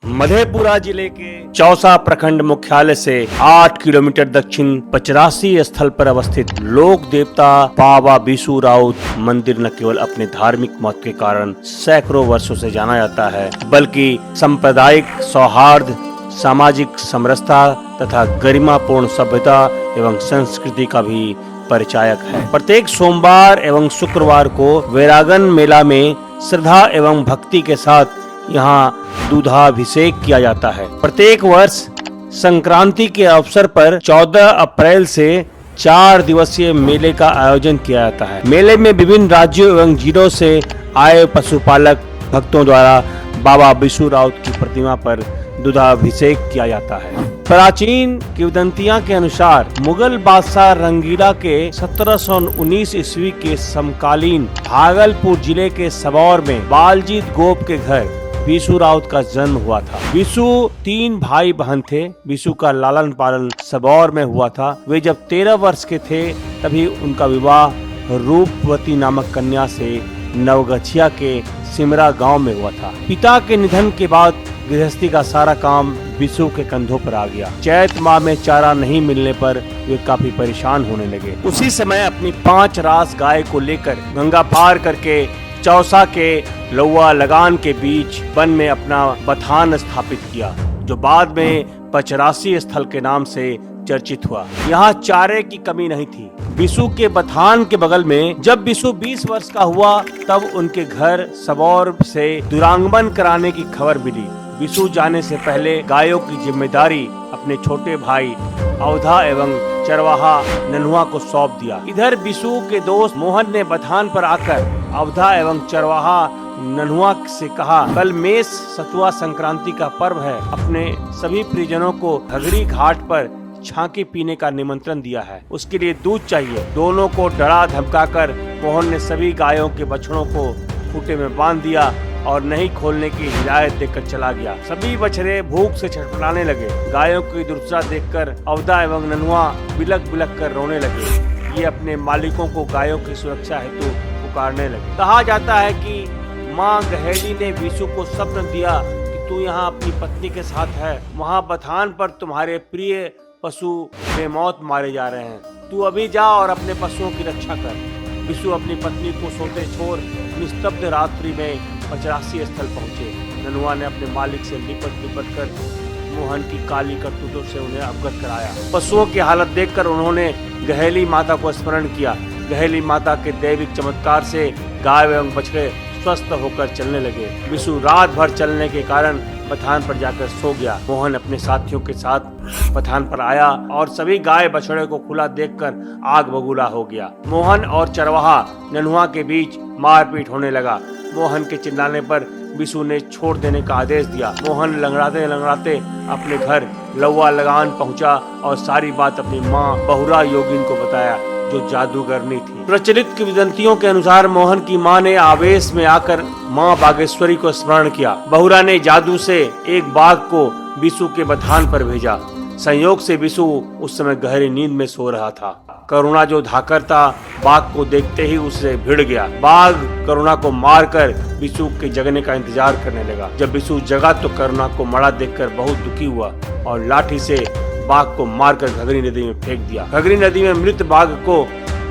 मधेपुरा जिले के चौसा प्रखंड मुख्यालय से 8 किलोमीटर दक्षिण पचरासी स्थल पर अवस्थित लोक देवता बाबा बिसु राउत मंदिर न केवल अपने धार्मिक महत्व के कारण सैकड़ों वर्षों से जाना जाता है, बल्कि सांप्रदायिक सौहार्द, सामाजिक समरसता तथा गरिमापूर्ण सभ्यता एवं संस्कृति का भी परिचायक है। प्रत्येक सोमवार एवं शुक्रवार को वैरागन मेला में श्रद्धा एवं भक्ति के साथ यहाँ दूधाभिषेक किया जाता है। प्रत्येक वर्ष संक्रांति के अवसर पर 14 अप्रैल से 4 दिवसीय मेले का आयोजन किया जाता है। मेले में विभिन्न राज्यों एवं जिलों से आए पशुपालक भक्तों द्वारा बाबा बिसु राउत की प्रतिमा पर दूधाभिषेक किया जाता है। प्राचीन किंवदंतियां के अनुसार मुगल बादशाह रंगीला के 1719 ईस्वी के समकालीन भागलपुर जिले के सबौर में बालजीत गोप के घर बिसु राउत का जन्म हुआ था। बिसु 3 भाई बहन थे। बिसु का लालन पालन सबौर में हुआ था। वे जब 13 वर्ष के थे तभी उनका विवाह रूपवती नामक कन्या से नवगछिया के सिमरा गांव में हुआ था। पिता के निधन के बाद गृहस्थी का सारा काम बिसु के कंधों पर आ गया। चैत माह में चारा नहीं मिलने पर वे काफी परेशान होने लगे। उसी समय अपनी 5 रास गाय को लेकर गंगा पार करके चौसा के लौवा लगान के बीच वन में अपना बथान स्थापित किया, जो बाद में पचरासी स्थल के नाम से चर्चित हुआ। यहाँ चारे की कमी नहीं थी। बिसु के बथान के बगल में जब बिसु 20 वर्ष का हुआ तब उनके घर सबौर से दुरागमन कराने की खबर मिली। बिसु जाने से पहले गायों की जिम्मेदारी अपने छोटे भाई अवधा एवं चरवाहा नन्हुआ को सौंप दिया। इधर बिसु के दोस्त मोहन ने बथान पर आकर अवधा एवं चरवाहा नन्हुआ से कहा, कल मेष सतुआ संक्रांति का पर्व है, अपने सभी परिजनों को घगरी घाट पर छांकी पीने का निमंत्रण दिया है, उसके लिए दूध चाहिए। दोनों को डरा धमकाकर मोहन ने सभी गायों के बछड़ों को खूंटे में बांध दिया और नहीं खोलने की हिदायत देकर चला गया। सभी बछड़े भूख से छटपटाने लगे। गायों की दुर्दशा देखकर अवधा एवं नन्हुआ बिलक बिलक कर रोने लगे। ये अपने मालिकों को गायों की सुरक्षा हेतु पुकारने लगे। कहा जाता है कि माँ गहेली ने बिसु को स्वप्न दिया कि तू यहाँ अपनी पत्नी के साथ है, वहाँ बथान पर तुम्हारे प्रिय पशु बेमौत मारे जा रहे हैं, तू अभी जा और अपने पशुओं की रक्षा कर। बिसु अपनी पत्नी को सोते छोड़ निस्तब्ध रात्रि में पचरासी स्थल पहुँचे। नन्हुआ ने अपने मालिक से लिपट कर मोहन की काली करतूतों से उन्हें अवगत कराया। पशुओं की हालत देखकर उन्होंने गहेली माता को स्मरण किया। गहेली माता के दैविक चमत्कार से गाय एवं बछड़े स्वस्थ होकर चलने लगे। बिसु रात भर चलने के कारण बथान पर जाकर सो गया। मोहन अपने साथियों के साथ बथान पर आया और सभी गाय बछड़े को खुला देखकर आग बबूला हो गया। मोहन और चरवाहा नन्हुआ के बीच मारपीट होने लगा। मोहन के चिल्लाने पर बिसु ने छोड़ देने का आदेश दिया। मोहन लंगड़ाते लंगड़ाते अपने घर लौवा लगान पहुंचा और सारी बात अपनी माँ बहुरा योगिन को बताया, जो जादूगरनी थी। प्रचलित किंवदंतियों के अनुसार मोहन की मां ने आवेश में आकर मां बागेश्वरी को स्मरण किया। बहुरा ने जादू से एक बाघ को बिसु के बथान पर भेजा। संयोग से बिसु उस समय गहरी नींद में सो रहा था। करुणा जो धाकर था, बाघ को देखते ही उससे भिड़ गया। बाघ करुणा को मारकर बिसु के जगने का इंतजार करने लगा। जब बिसु जगा तो करुणा को मरा देखकर बहुत दुखी हुआ और लाठी से बाघ को मारकर घगरी नदी में फेंक दिया। घगरी नदी में मृत बाघ को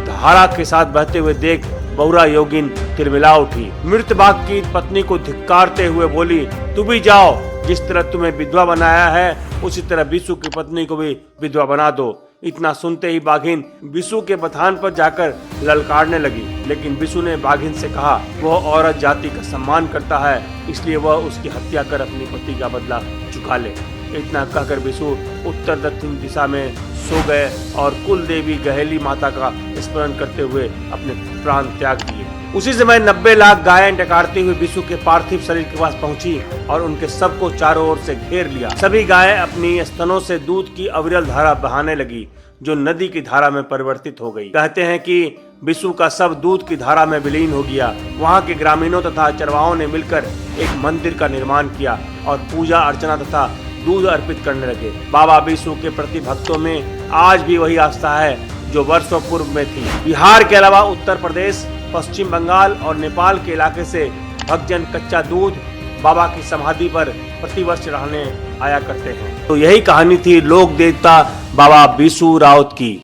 धारा के साथ बहते हुए देख बहुरा योगिन तिलमिला उठी। मृत बाघ की पत्नी को धिक्कारते हुए बोली, तू भी जाओ, जिस तरह तुम्हें विधवा बनाया है उसी तरह बिसु की पत्नी को भी विधवा बना दो। इतना सुनते ही बाघिन बिसु के बथान पर जाकर ललकारने लगी, लेकिन बिसु ने बाघिन से कहा वह औरत जाति का सम्मान करता है, इसलिए वह उसकी हत्या कर अपनी पति का बदला चुका ले। इतना कहकर बिसु उत्तर दक्षिण दिशा में सो गए और कुल देवी गहेली माता का स्मरण करते हुए अपने प्राण त्याग दिए। उसी समय 90 लाख गायें डकारती हुई बिसु के पार्थिव शरीर के पास पहुंची और उनके सबको चारों ओर से घेर लिया। सभी गायें अपनी स्तनों से दूध की अविरल धारा बहाने लगी, जो नदी की धारा में परिवर्तित हो गई। कहते हैं कि बिसु का सब दूध की धारा में विलीन हो गया। वहाँ के ग्रामीणों तथा चरवाहों ने मिलकर एक मंदिर का निर्माण किया और पूजा अर्चना तथा दूध अर्पित करने लगे। बाबा बिसु के प्रति भक्तों में आज भी वही आस्था है जो वर्षों पूर्व में थी। बिहार के अलावा उत्तर प्रदेश, पश्चिम बंगाल और नेपाल के इलाके से भक्तजन कच्चा दूध, बाबा की समाधि पर प्रतिवर्ष रहने आया करते हैं। तो यही कहानी थी लोक देवता बाबा बिसु राउत की।